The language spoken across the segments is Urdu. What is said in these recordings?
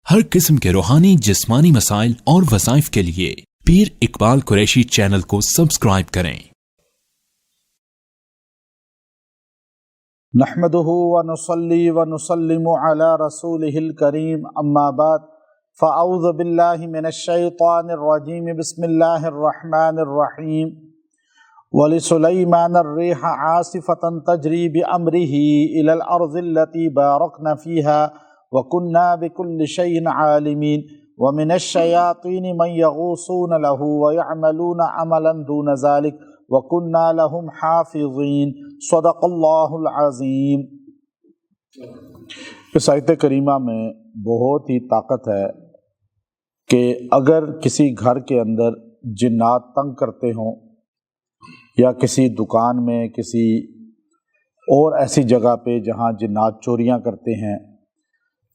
ہر قسم کے روحانی جسمانی مسائل اور وظائف کے لیے پیر اقبال قریشی چینل کو سبسکرائب کریں۔ نحمده ونصلي ونسلم على رسوله الكريم اما بعد فاعوذ بالله من الشيطان الرجيم بسم الله الرحمن الرحيم ولسليمان الريح عاصفة تجري بأمره إلى الأرض التي باركنا فيها وكنا بكل شيء عالمين ومن الشياطين من يغوصون له ويعملون عملا دون ذلك وكنا لهم حافظين صدق اللہ العظیم۔ اس آیت کریمہ میں بہت ہی طاقت ہے کہ اگر کسی گھر کے اندر جنات تنگ کرتے ہوں یا کسی دکان میں کسی اور ایسی جگہ پہ جہاں جنات چوریاں کرتے ہیں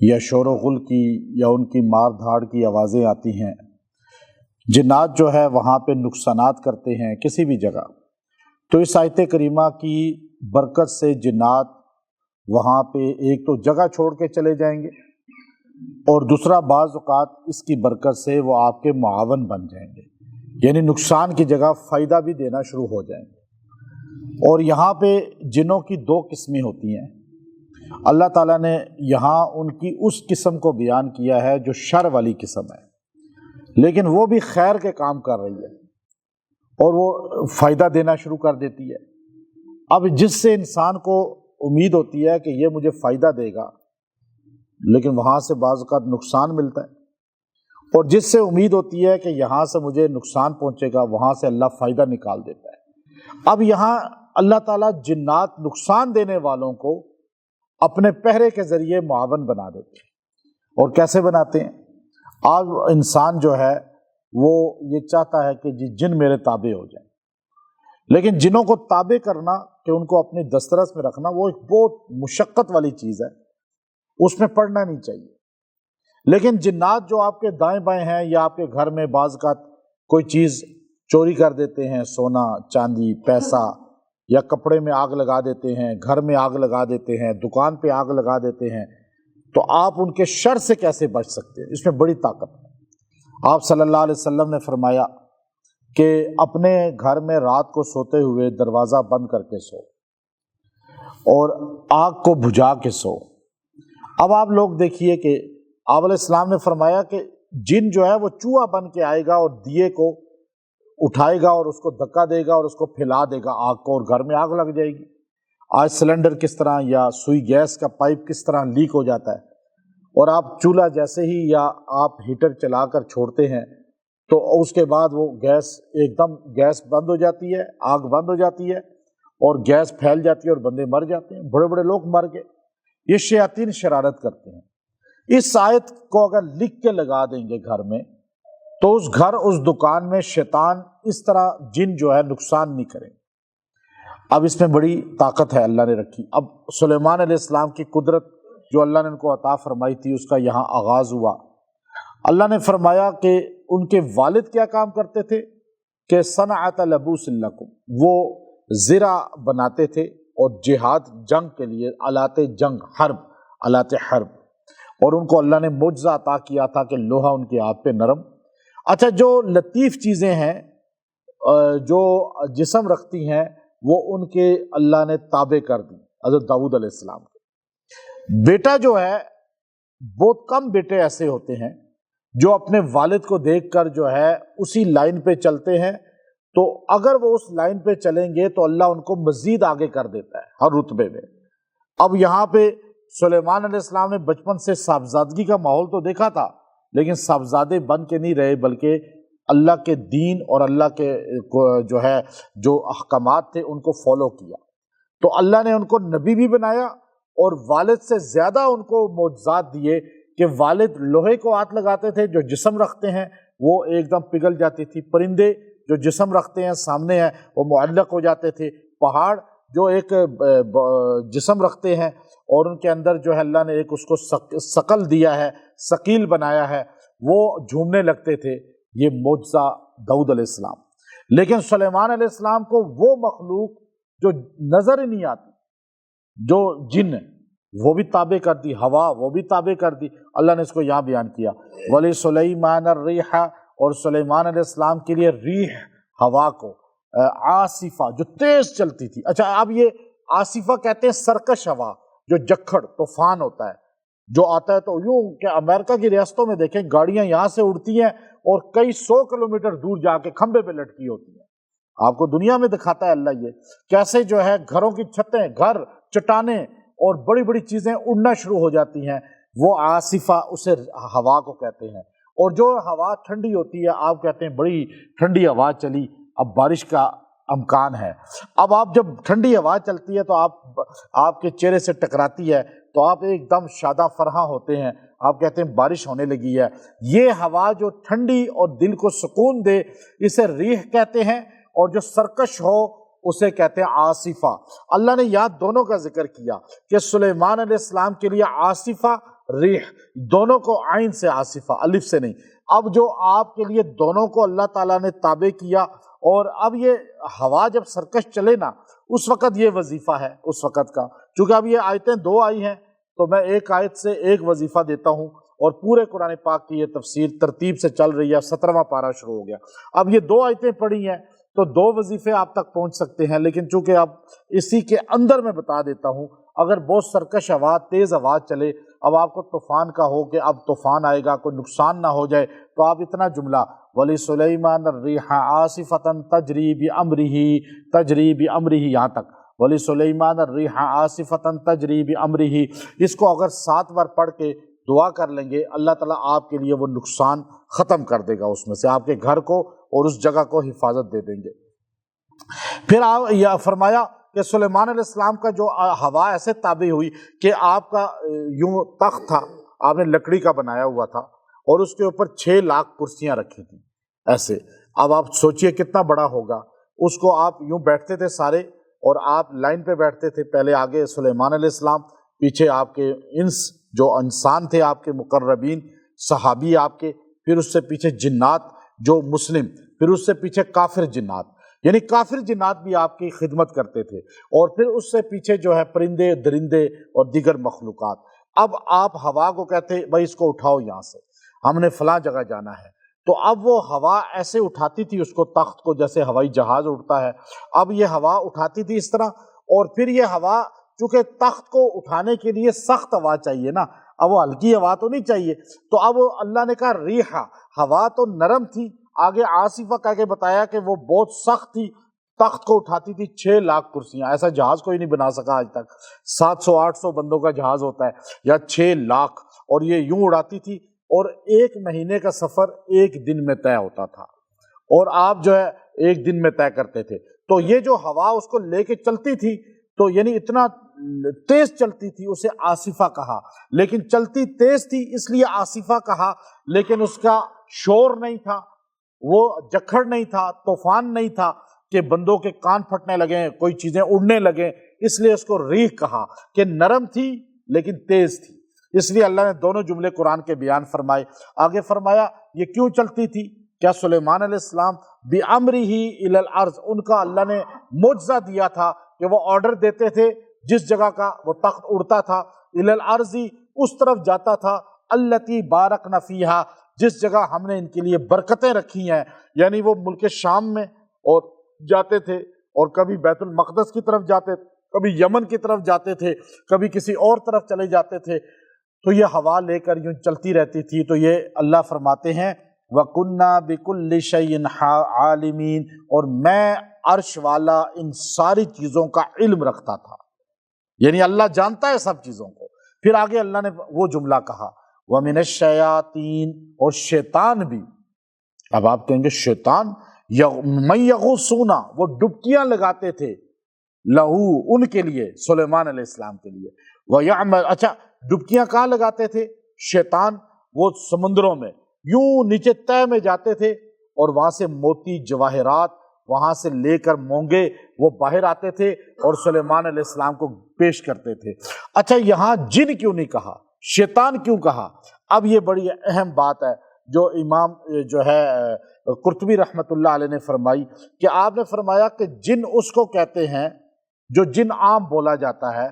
یا شور و غل کی یا ان کی مار دھاڑ کی آوازیں آتی ہیں، جنات جو ہے وہاں پہ نقصانات کرتے ہیں کسی بھی جگہ، تو اس آیت کریمہ کی برکت سے جنات وہاں پہ ایک تو جگہ چھوڑ کے چلے جائیں گے اور دوسرا بعض اوقات اس کی برکت سے وہ آپ کے معاون بن جائیں گے، یعنی نقصان کی جگہ فائدہ بھی دینا شروع ہو جائیں گے۔ اور یہاں پہ جنوں کی دو قسمیں ہوتی ہیں، اللہ تعالیٰ نے یہاں ان کی اس قسم کو بیان کیا ہے جو شر والی قسم ہے، لیکن وہ بھی خیر کے کام کر رہی ہے اور وہ فائدہ دینا شروع کر دیتی ہے۔ اب جس سے انسان کو امید ہوتی ہے کہ یہ مجھے فائدہ دے گا، لیکن وہاں سے بعض اوقات نقصان ملتا ہے، اور جس سے امید ہوتی ہے کہ یہاں سے مجھے نقصان پہنچے گا، وہاں سے اللہ فائدہ نکال دیتا ہے۔ اب یہاں اللہ تعالیٰ جنات نقصان دینے والوں کو اپنے پہرے کے ذریعے معاون بنا دیتے ہیں۔ اور کیسے بناتے ہیں؟ اب انسان جو ہے وہ یہ چاہتا ہے کہ جن میرے تابع ہو جائیں، لیکن جنوں کو تابع کرنا کہ ان کو اپنی دسترس میں رکھنا وہ ایک بہت مشقت والی چیز ہے، اس میں پڑنا نہیں چاہیے۔ لیکن جنات جو آپ کے دائیں بائیں ہیں یا آپ کے گھر میں بعض اوقات کوئی چیز چوری کر دیتے ہیں، سونا چاندی پیسہ، یا کپڑے میں آگ لگا دیتے ہیں، گھر میں آگ لگا دیتے ہیں، دکان پہ آگ لگا دیتے ہیں، تو آپ ان کے شر سے کیسے بچ سکتے ہیں؟ اس میں بڑی طاقت ہے۔ آپ صلی اللہ علیہ وسلم نے فرمایا کہ اپنے گھر میں رات کو سوتے ہوئے دروازہ بند کر کے سو اور آگ کو بجھا کے سو۔ اب آپ لوگ دیکھیے کہ آپ علیہ السلام نے فرمایا کہ جن جو ہے وہ چوہا بن کے آئے گا اور دیے کو اٹھائے گا اور اس کو دھکا دے گا اور اس کو پھیلا دے گا آگ کو، اور گھر میں آگ لگ جائے گی۔ آج سلنڈر کس طرح یا سوئی گیس کا پائپ کس طرح لیک ہو جاتا ہے، اور آپ چولہا جیسے ہی یا آپ ہیٹر چلا کر چھوڑتے ہیں تو اس کے بعد وہ گیس ایک دم گیس بند ہو جاتی ہے، آگ بند ہو جاتی ہے اور گیس پھیل جاتی ہے اور بندے مر جاتے ہیں، بڑے بڑے لوگ مر گئے۔ یہ شیاطین شرارت کرتے ہیں۔ اس آیت کو اگر لکھ کے لگا دیں گے گھر میں تو اس گھر اس دکان میں شیطان اس طرح جن جو ہے نقصان نہیں کریں۔ اب اس میں بڑی طاقت ہے اللہ نے رکھی۔ اب سلیمان علیہ السلام کی قدرت جو اللہ نے ان کو عطا فرمائی تھی اس کا یہاں آغاز ہوا۔ اللہ نے فرمایا کہ ان کے والد کیا کام کرتے تھے کہ صنعت لبوس لکم، وہ زرہ بناتے تھے اور جہاد جنگ کے لیے آلات جنگ آلات حرب، اور ان کو اللہ نے معجزہ عطا کیا تھا کہ لوہا ان کے ہاتھ پہ نرم۔ اچھا، جو لطیف چیزیں ہیں جو جسم رکھتی ہیں وہ ان کے اللہ نے تابع کر دی حضرت داؤد علیہ السلام کے۔ بیٹا جو ہے بہت کم بیٹے ایسے ہوتے ہیں جو اپنے والد کو دیکھ کر جو ہے اسی لائن پہ چلتے ہیں، تو اگر وہ اس لائن پہ چلیں گے تو اللہ ان کو مزید آگے کر دیتا ہے ہر رتبے میں۔ اب یہاں پہ سلیمان علیہ السلام نے بچپن سے صاحبزادگی کا ماحول تو دیکھا تھا، لیکن صاحبزادے بن کے نہیں رہے، بلکہ اللہ کے دین اور اللہ کے جو ہے جو احکامات تھے ان کو فالو کیا، تو اللہ نے ان کو نبی بھی بنایا اور والد سے زیادہ ان کو معجزات دیے کہ والد لوہے کو ہاتھ لگاتے تھے جو جسم رکھتے ہیں وہ ایک دم پگھل جاتی تھی، پرندے جو جسم رکھتے ہیں سامنے ہیں وہ معلق ہو جاتے تھے، پہاڑ جو ایک جسم رکھتے ہیں اور ان کے اندر جو ہے اللہ نے ایک اس کو ثقل دیا ہے، ثقیل بنایا ہے، وہ جھومنے لگتے تھے۔ یہ معجزہ داؤد علیہ السلام۔ لیکن سلیمان علیہ السلام کو وہ مخلوق جو نظر ہی نہیں آتی، جو جن وہ بھی تابع کر دی، ہوا وہ بھی تابع کر دی۔ اللہ نے اس کو یہاں بیان کیا ولی سلیمان الریح، اور سلیمان علیہ السلام کے لیے ریح ہوا کو عاصفہ جو تیز چلتی تھی۔ اچھا اب یہ عاصفہ کہتے ہیں سرکش ہوا، جو جکھڑ طوفان ہوتا ہے جو آتا ہے، تو یوں کہ امریکہ کی ریاستوں میں دیکھیں گاڑیاں یہاں سے اڑتی ہیں اور کئی 100 کلومیٹر دور جا کے کھمبے پہ لٹکی ہوتی ہیں۔ آپ کو دنیا میں دکھاتا ہے اللہ یہ کیسے جو ہے گھروں کی چھتیں، گھر، چٹانیں اور بڑی بڑی چیزیں اڑنا شروع ہو جاتی ہیں، وہ عاصفہ اسے ہوا کو کہتے ہیں۔ اور جو ہوا ٹھنڈی ہوتی ہے، آپ کہتے ہیں بڑی ٹھنڈی ہوا چلی، اب بارش کا امکان ہے۔ اب آپ جب ٹھنڈی ہوا چلتی ہے تو آپ کے چہرے سے ٹکراتی ہے تو آپ ایک دم شاداں فرحاں ہوتے ہیں، آپ کہتے ہیں بارش ہونے لگی ہے۔ یہ ہوا جو ٹھنڈی اور دل کو سکون دے اسے ریح کہتے ہیں، اور جو سرکش ہو اسے کہتے ہیں عاصفہ۔ اللہ نے یہاں دونوں کا ذکر کیا کہ سلیمان علیہ السلام کے لیے عاصفہ، ریح، دونوں کو عین سے عاصفہ، الف سے نہیں۔ اب جو آپ کے لیے دونوں کو اللہ تعالیٰ نے تابع کیا، اور اب یہ ہوا جب سرکش چلے نا اس وقت یہ وظیفہ ہے اس وقت کا۔ چونکہ اب یہ آیتیں 2 آئی ہیں تو میں ایک آیت سے ایک وظیفہ دیتا ہوں، اور پورے قرآن پاک کی یہ تفسیر ترتیب سے چل رہی ہے، 17واں پارہ شروع ہو گیا۔ اب یہ 2 آیتیں پڑھی ہیں تو 2 وظیفے آپ تک پہنچ سکتے ہیں، لیکن چونکہ اب اسی کے اندر میں بتا دیتا ہوں، اگر بہت سرکش ہوا، تیز ہوا چلے، اب آپ کو طوفان کا ہو کہ اب طوفان آئے گا، کوئی نقصان نہ ہو جائے، تو آپ اتنا جملہ ولی سلیمان الریح عاصفۃ تجری بامرہ یہاں تک، ولی سلیمان الریح عاصفۃ تجری بامرہ، اس کو اگر 7 بار پڑھ کے دعا کر لیں گے، اللہ تعالیٰ آپ کے لیے وہ نقصان ختم کر دے گا، اس میں سے آپ کے گھر کو اور اس جگہ کو حفاظت دے دیں گے۔ پھر آپ یہ فرمایا کہ سلیمان علیہ السلام کا جو ہوا ایسے تابع ہوئی کہ آپ کا یوں تخت تھا، آپ نے لکڑی کا بنایا ہوا تھا، اور اس کے اوپر 6 لاکھ کرسیاں رکھی تھیں ایسے۔ اب آپ سوچئے کتنا بڑا ہوگا، اس کو آپ یوں بیٹھتے تھے سارے، اور آپ لائن پہ بیٹھتے تھے، پہلے آگے سلیمان علیہ السلام، پیچھے آپ کے جو انسان تھے آپ کے مقربین صحابی آپ کے، پھر اس سے پیچھے جنات جو مسلم، پھر اس سے پیچھے کافر جنات، یعنی کافر جنات بھی آپ کی خدمت کرتے تھے، اور پھر اس سے پیچھے جو ہے پرندے، درندے اور دیگر مخلوقات۔ اب آپ ہوا کو کہتے بھائی اس کو اٹھاؤ یہاں سے، ہم نے فلاں جگہ جانا ہے، تو اب وہ ہوا ایسے اٹھاتی تھی اس کو، تخت کو، جیسے ہوائی جہاز اڑتا ہے، اب یہ ہوا اٹھاتی تھی اس طرح، اور پھر یہ ہوا چونکہ تخت کو اٹھانے کے لیے سخت ہوا چاہیے نا، اب وہ ہلکی ہوا تو نہیں چاہیے، تو اب اللہ نے کہا ریحا، ہوا تو نرم تھی، آگے عاصفہ کہہ کے بتایا کہ وہ بہت سخت تھی، تخت کو اٹھاتی تھی 6 لاکھ کرسیاں، ایسا جہاز کوئی نہیں بنا سکا آج تک، 700-800 بندوں کا جہاز ہوتا ہے، یا 6 لاکھ، اور یہ یوں اڑاتی تھی، اور 1 مہینے کا سفر 1 دن میں طے ہوتا تھا، اور آپ جو ہے 1 دن میں طے کرتے تھے۔ تو یہ جو ہوا اس کو لے کے چلتی تھی، تو یعنی اتنا تیز چلتی تھی، اسے عاصفہ کہا، لیکن چلتی تیز تھی اس لیے عاصفہ کہا، لیکن اس کا شور نہیں تھا، وہ جکھڑ نہیں تھا، طوفان نہیں تھا کہ بندوں کے کان پھٹنے لگیں، کوئی چیزیں اڑنے لگیں، اس لیے اس کو ریح کہا کہ نرم تھی لیکن تیز تھی۔ اس لیے اللہ نے دونوں جملے قرآن کے بیان فرمائے۔ آگے فرمایا یہ کیوں چلتی تھی؟ کیا سلیمان علیہ السلام بِأَمْرِهِ إِلَى الْأَرْضِ، ان کا اللہ نے معجزہ دیا تھا کہ وہ آرڈر دیتے تھے، جس جگہ کا وہ تخت اڑتا تھا، إِلَى الْأَرْضِ، اس طرف جاتا تھا، الَّتِي بَارَكْنَا فِيهَا، جس جگہ ہم نے ان کے لیے برکتیں رکھی ہیں، یعنی وہ ملک شام میں اور جاتے تھے، اور کبھی بیت المقدس کی طرف جاتے تھے، کبھی یمن کی طرف جاتے تھے، کبھی کسی اور طرف چلے جاتے تھے، تو یہ ہوا لے کر یوں چلتی رہتی تھی۔ تو یہ اللہ فرماتے ہیں وَكُنَّا بِكُلِّ شَيْءٍ عَالِمِينَ، اور میں عرش والا ان ساری چیزوں کا علم رکھتا تھا، یعنی اللہ جانتا ہے سب چیزوں کو۔ پھر آگے اللہ نے وہ جملہ کہا وَمِنَ الشَّيَاطِينِ، اور شیطان بھی۔ اب آپ کہیں گے شیطان، مَن یغوصون، وہ ڈبکیاں لگاتے تھے، لہو، ان کے لیے، سلیمان علیہ السلام کے لیے، وَيَعْمَلُ، اچھا ڈبکیاں کہاں لگاتے تھے شیطان؟ وہ سمندروں میں یوں نیچے تہ میں جاتے تھے، اور وہاں سے موتی جواہرات وہاں سے لے کر مونگے وہ باہر آتے تھے اور سلیمان علیہ السلام کو پیش کرتے تھے۔ اچھا یہاں جن کیوں نہیں کہا، شیطان کیوں کہا؟ اب یہ بڑی اہم بات ہے جو امام جو ہے قرطبی رحمۃ اللہ علیہ نے فرمائی، کہ آپ نے فرمایا کہ جن اس کو کہتے ہیں جو جن عام بولا جاتا ہے،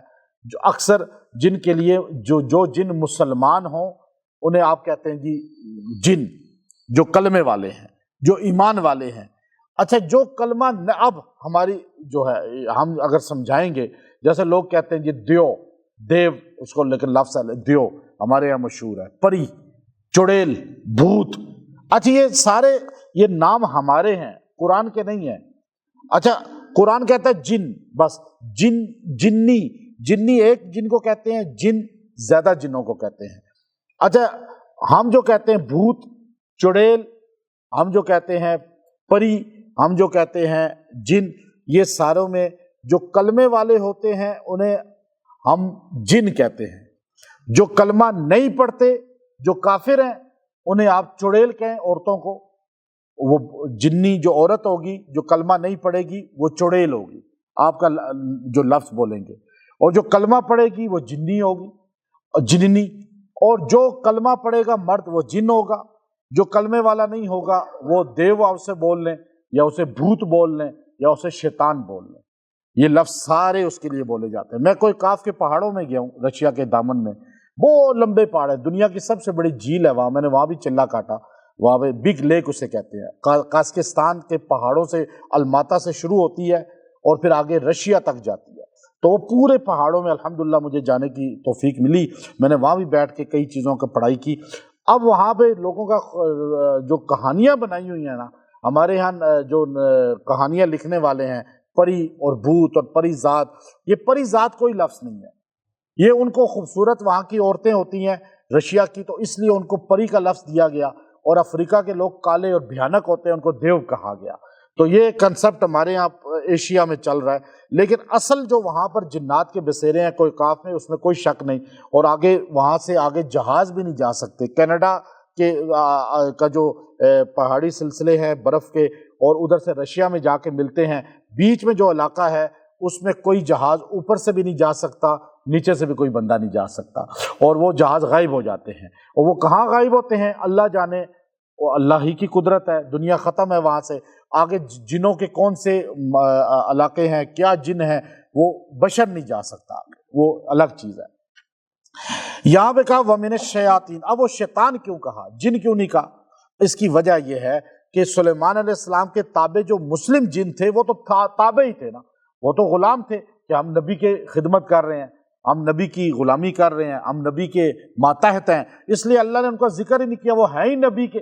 جو اکثر جن کے لیے جو جن مسلمان ہوں انہیں آپ کہتے ہیں جی جن، جو کلمے والے ہیں، جو ایمان والے ہیں۔ اچھا جو کلمہ اب ہماری جو ہے ہم اگر سمجھائیں گے، جیسے لوگ کہتے ہیں جی دیو اس کو، لیکن لفظ ہے دیو ہمارے یہاں مشہور ہے، پری، چڑیل، بھوت۔ اچھا یہ سارے یہ نام ہمارے ہیں، قرآن کے نہیں ہیں۔ اچھا قرآن کہتا ہے جن، بس جنی ایک جن کو کہتے ہیں، جن زیادہ جنوں کو کہتے ہیں۔ اچھا ہم جو کہتے ہیں بھوت، چڑیل، ہم جو کہتے ہیں پری، ہم جو کہتے ہیں جن، یہ ساروں میں جو کلمے والے ہوتے ہیں انہیں ہم جن کہتے ہیں۔ جو کلمہ نہیں پڑھتے، جو کافر ہیں، انہیں آپ چڑیل کہیں عورتوں کو، وہ جنی جو عورت ہوگی جو کلمہ نہیں پڑھے گی وہ چڑیل ہوگی، آپ کا جو لفظ بولیں گے، اور جو کلمہ پڑھے گی وہ جنی ہوگی، جننی، اور جو کلمہ پڑھے گا مرد وہ جن ہوگا، جو کلمے والا نہیں ہوگا وہ دیو آپ سے بول لیں، یا اسے بھوت بول لیں، یا اسے شیطان بول لیں۔ یہ لفظ سارے اس کے لیے بولے جاتے ہیں۔ میں کوئی کاف کے پہاڑوں میں گیا ہوں، رشیا کے دامن میں، بہت لمبے پہاڑ ہیں، دنیا کی سب سے بڑی جھیل ہے وہاں، میں نے وہاں بھی چلا کاٹا، وہاں پہ بگ لیک اسے کہتے ہیں۔ قازقستان کے پہاڑوں سے الماتا سے شروع ہوتی ہے اور پھر آگے رشیا تک جاتی ہے، تو وہ پورے پہاڑوں میں الحمدللہ مجھے جانے کی توفیق ملی، میں نے وہاں بھی بیٹھ کے کئی چیزوں کا پڑھائی کی۔ اب وہاں پہ لوگوں کا جو کہانیاں بنائی ہوئی ہیں نا، ہمارے یہاں جو کہانیاں لکھنے والے ہیں، پری اور بھوت اور پری ذات، یہ پری ذات کوئی لفظ نہیں ہے، یہ ان کو خوبصورت وہاں کی عورتیں ہوتی ہیں رشیا کی، تو اس لیے ان کو پری کا لفظ دیا گیا، اور افریقہ کے لوگ کالے اور بھیانک ہوتے ہیں، ان کو دیو کہا گیا۔ تو یہ کنسپٹ ہمارے یہاں ایشیا میں چل رہا ہے، لیکن اصل جو وہاں پر جنات کے بسیرے ہیں کوئی کاف میں، اس میں کوئی شک نہیں، اور آگے وہاں سے آگے جہاز بھی نہیں جا سکتے۔ کینیڈا کے کا جو پہاڑی سلسلے ہیں برف کے، اور ادھر سے رشیا میں جا کے ملتے ہیں، بیچ میں جو علاقہ ہے اس میں کوئی جہاز اوپر سے بھی نہیں جا سکتا، نیچے سے بھی کوئی بندہ نہیں جا سکتا، اور وہ جہاز غائب ہو جاتے ہیں، اور وہ کہاں غائب ہوتے ہیں اللہ جانے، وہ اللہ ہی کی قدرت ہے، دنیا ختم ہے وہاں سے آگے۔ جنوں کے کون سے علاقے ہیں، کیا جن ہیں، وہ بشر نہیں جا سکتا، وہ الگ چیز ہے۔ یہاں پہ کہا وَمِنَ الشَّيَاطِينِ، اب وہ شیطان کیوں کہا، جن کیوں نہیں کہا؟ اس کی وجہ یہ ہے کہ سلیمان علیہ السلام کے تابع جو مسلم جن تھے وہ تو تابع ہی تھے نا، وہ تو غلام تھے کہ ہم نبی کے خدمت کر رہے ہیں، ہم نبی کی غلامی کر رہے ہیں، ہم نبی کے ماتحت ہیں، اس لیے اللہ نے ان کا ذکر ہی نہیں کیا، وہ ہیں ہی نبی کے۔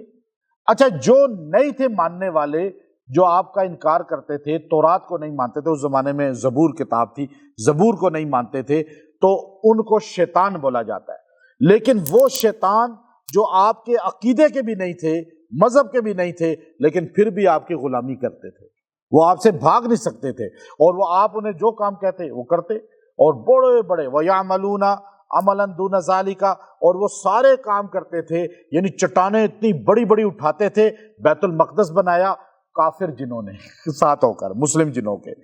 اچھا جو نہیں تھے ماننے والے، جو آپ کا انکار کرتے تھے، تورات کو نہیں مانتے تھے، اس زمانے میں زبور کتاب تھی، زبور کو نہیں مانتے تھے، تو ان کو شیطان بولا جاتا ہے۔ لیکن وہ شیطان جو آپ کے عقیدے کے بھی نہیں تھے، مذہب کے بھی نہیں تھے، لیکن پھر بھی آپ کی غلامی کرتے تھے، وہ آپ سے بھاگ نہیں سکتے تھے، اور وہ آپ انہیں جو کام کہتے وہ کرتے، اور بڑے بڑے وَيَعْمَلُونَ عَمَلًا دُونَ ذَلِكَ، اور وہ سارے کام کرتے تھے، یعنی چٹانیں اتنی بڑی بڑی اٹھاتے تھے، بیت المقدس بنایا کافر جنہوں نے ساتھ ہو کر، مسلم جنوں کے،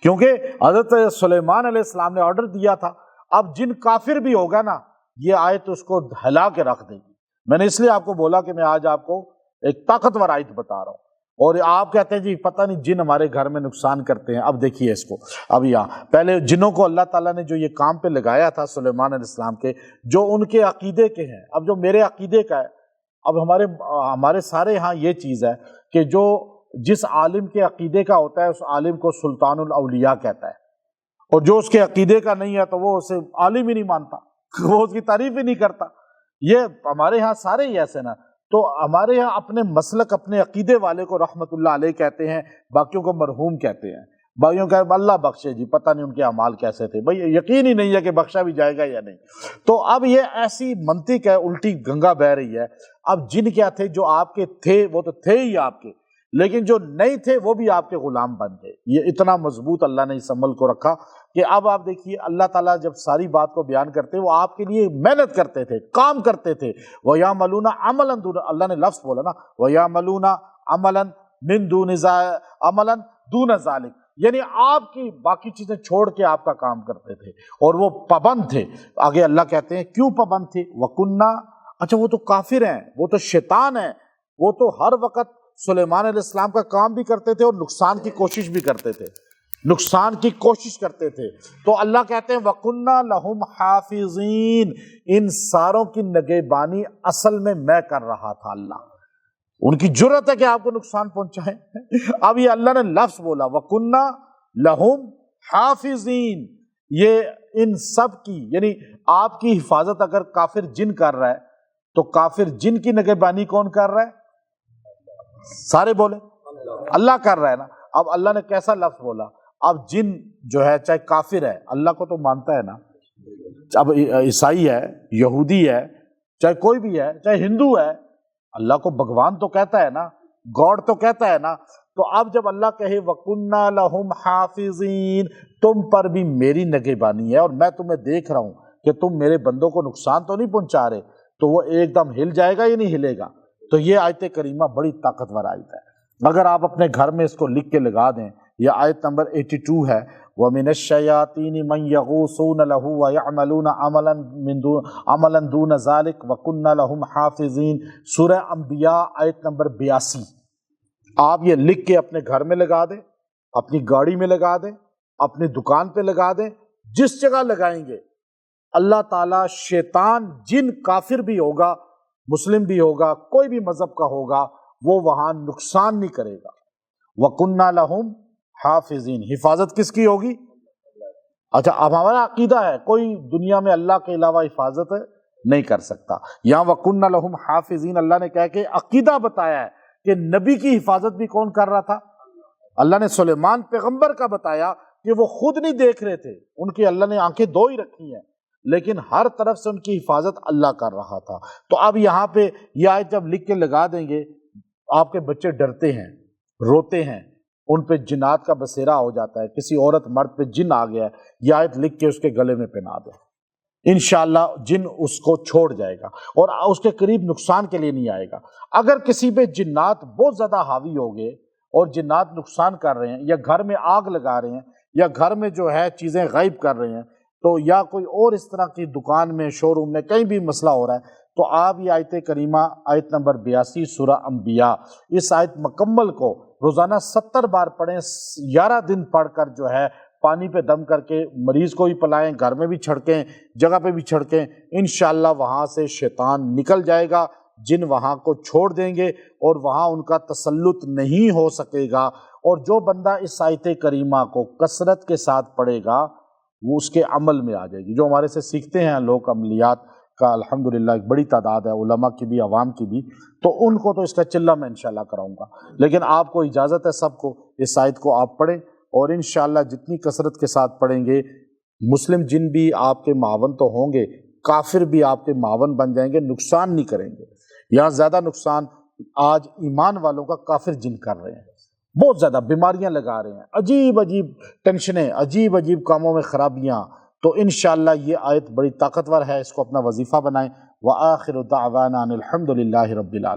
کیونکہ حضرت سلیمان علیہ السلام نے آرڈر دیا تھا۔ اب جن کافر بھی ہوگا نا، یہ آیت اس کو ہلا کے رکھ دے گی۔ میں نے اس لیے آپ کو بولا کہ میں آج آپ کو ایک طاقتور آیت بتا رہا ہوں، اور آپ کہتے ہیں جی پتہ نہیں جن ہمارے گھر میں نقصان کرتے ہیں۔ اب دیکھیے اس کو، اب یہاں پہلے جنوں کو اللہ تعالیٰ نے جو یہ کام پہ لگایا تھا سلیمان علیہ السلام کے، جو ان کے عقیدے کے ہیں، اب جو میرے عقیدے کا ہے، اب ہمارے سارے یہاں یہ چیز ہے کہ جو جس عالم کے عقیدے کا ہوتا ہے اس عالم کو سلطان الاولیاء کہتا ہے، اور جو اس کے عقیدے کا نہیں ہے تو وہ اسے عالم ہی نہیں مانتا، وہ اس کی تعریف ہی نہیں کرتا۔ یہ ہمارے ہاں سارے ہی ایسے نا، تو ہمارے یہاں اپنے مسلک اپنے عقیدے والے کو رحمت اللہ علیہ کہتے ہیں، باقیوں کو مرحوم کہتے ہیں، باقیوں کا اللہ بخشے جی، پتہ نہیں ان کے اعمال کیسے تھے، بھائی یقین ہی نہیں ہے کہ بخشا بھی جائے گا یا نہیں۔ تو اب یہ ایسی منطق ہے، الٹی گنگا بہ رہی ہے۔ اب جن کیا تھے، جو آپ کے تھے وہ تو تھے ہی آپ کے، لیکن جو نہیں تھے وہ بھی آپ کے غلام بن گئے۔ یہ اتنا مضبوط اللہ نے اس عمل کو رکھا کہ اب آپ دیکھیے اللہ تعالیٰ جب ساری بات کو بیان کرتے وہ آپ کے لیے محنت کرتے تھے، کام کرتے تھے۔ وَيَعْمَلُونَ عَمَلًا دُونَ، اللہ نے لفظ بولا نا، وَيَعْمَلُونَ عَمَلًا مِن دُونِ عَمَلًا دُونَ ذَلِكَ، یعنی آپ کی باقی چیزیں چھوڑ کے آپ کا کام کرتے تھے، اور وہ پابند تھے۔ آگے اللہ کہتے ہیں کیوں پابند تھے؟ وَكُنَّا، اچھا وہ تو کافر ہیں، وہ تو شیطان ہیں، وہ تو ہر وقت سلیمان علیہ السلام کا کام بھی کرتے تھے اور نقصان کی کوشش بھی کرتے تھے۔ نقصان کی کوشش کرتے تھے. تو اللہ کہتے ہیں وَكُنَّا لَهُمْ حَافِظِينَ، ان ساروں کی نگہبانی اصل میں کر رہا تھا. اللہ ان کی جرت ہے کہ آپ کو نقصان پہنچائیں. اب یہ اللہ نے لفظ بولا وَكُنَّا لَهُمْ حَافِظِينَ، یہ ان سب کی، یعنی آپ کی حفاظت اگر کافر جن کر رہا ہے تو کافر جن کی نگہبانی کون کر رہا ہے؟ سارے بولے اللہ کر رہا ہے نا. اب اللہ نے کیسا لفظ بولا؟ اب جن جو ہے چاہے کافر ہے، اللہ کو تو مانتا ہے نا، اب عیسائی ہے، یہودی ہے، چاہے کوئی بھی ہے، چاہے ہندو ہے، اللہ کو بھگوان تو کہتا ہے نا، گاڈ تو کہتا ہے نا. تو اب جب اللہ کہے وَكُنَّا لَهُمْ حَافِظِينَ، تم پر بھی میری نگہبانی ہے اور میں تمہیں دیکھ رہا ہوں کہ تم میرے بندوں کو نقصان تو نہیں پہنچا رہے، تو وہ ایک دم ہل جائے گا یا نہیں ہلے گا. تو یہ آیت کریمہ بڑی طاقتور آیت ہے. اگر آپ اپنے گھر میں اس کو لکھ کے لگا دیں، یہ آیت نمبر 82 ہے، وَمِنَ الشَّيَاطِينِ مَن يَغُوصُونَ لَهُ وَيَعْمَلُونَ عَمَلًا دُونَ ذَلِكَ وَكُنَّا لَهُمْ حَافِظِينَ، سورہ انبیاء آیت نمبر 82. آپ یہ لکھ کے اپنے گھر میں لگا دیں، اپنی گاڑی میں لگا دیں، اپنی دکان پہ لگا دیں، جس جگہ لگائیں گے اللہ تعالیٰ شیطان جن کافر بھی ہوگا، مسلم بھی ہوگا، کوئی بھی مذہب کا ہوگا، وہ وہاں نقصان نہیں کرے گا. وَكُنَّا لَهُمْ حَافِظِينَ، حفاظت کس کی ہوگی؟ اچھا اب ہمارا عقیدہ ہے کوئی دنیا میں اللہ کے علاوہ حفاظت نہیں کر سکتا. یہاں وَكُنَّا لَهُمْ حَافِظِينَ اللہ نے کہا کہ عقیدہ بتایا ہے کہ نبی کی حفاظت بھی کون کر رہا تھا؟ اللہ نے سلیمان پیغمبر کا بتایا کہ وہ خود نہیں دیکھ رہے تھے، ان کی اللہ نے آنکھیں دو ہی رکھی ہیں، لیکن ہر طرف سے ان کی حفاظت اللہ کر رہا تھا. تو اب یہاں پہ یہ آیت جب لکھ کے لگا دیں گے، آپ کے بچے ڈرتے ہیں، روتے ہیں، ان پہ جنات کا بسیرا ہو جاتا ہے، کسی عورت مرد پہ جن آ گیا ہے، یہ آیت لکھ کے اس کے گلے میں پہنا دیں، انشاءاللہ جن اس کو چھوڑ جائے گا اور اس کے قریب نقصان کے لیے نہیں آئے گا. اگر کسی پہ جنات بہت زیادہ حاوی ہو گئے اور جنات نقصان کر رہے ہیں، یا گھر میں آگ لگا رہے ہیں، یا گھر میں جو ہے چیزیں غائب کر رہے ہیں، تو یا کوئی اور اس طرح کی دکان میں، شو روم میں کہیں بھی مسئلہ ہو رہا ہے، تو آپ یہ آیت کریمہ آیت نمبر 82 سورہ انبیاء، اس آیت مکمل کو روزانہ 70 بار پڑھیں، 11 دن پڑھ کر جو ہے پانی پہ دم کر کے مریض کو بھی پلائیں، گھر میں بھی چھڑکیں، جگہ پہ بھی چھڑکیں، انشاءاللہ وہاں سے شیطان نکل جائے گا، جن وہاں کو چھوڑ دیں گے اور وہاں ان کا تسلط نہیں ہو سکے گا. اور جو بندہ اس آیت کریمہ کو کثرت کے ساتھ پڑھے گا وہ اس کے عمل میں آ جائے گی. جو ہمارے سے سیکھتے ہیں لوگ، عملیات کا الحمدللہ ایک بڑی تعداد ہے، علماء کی بھی، عوام کی بھی، تو ان کو تو اس کا چلہ میں انشاءاللہ کراؤں گا. لیکن آپ کو اجازت ہے سب کو اس آیت کو آپ پڑھیں، اور انشاءاللہ جتنی کثرت کے ساتھ پڑھیں گے، مسلم جن بھی آپ کے معاون تو ہوں گے، کافر بھی آپ کے معاون بن جائیں گے، نقصان نہیں کریں گے. یہاں زیادہ نقصان آج ایمان والوں کا کافر جن کر رہے ہیں، بہت زیادہ بیماریاں لگا رہے ہیں، عجیب عجیب ٹینشنیں، عجیب عجیب کاموں میں خرابیاں. تو انشاءاللہ یہ آیت بڑی طاقتور ہے، اس کو اپنا وظیفہ بنائیں. وآخر دعوانا ان الحمد للہ رب العالمین.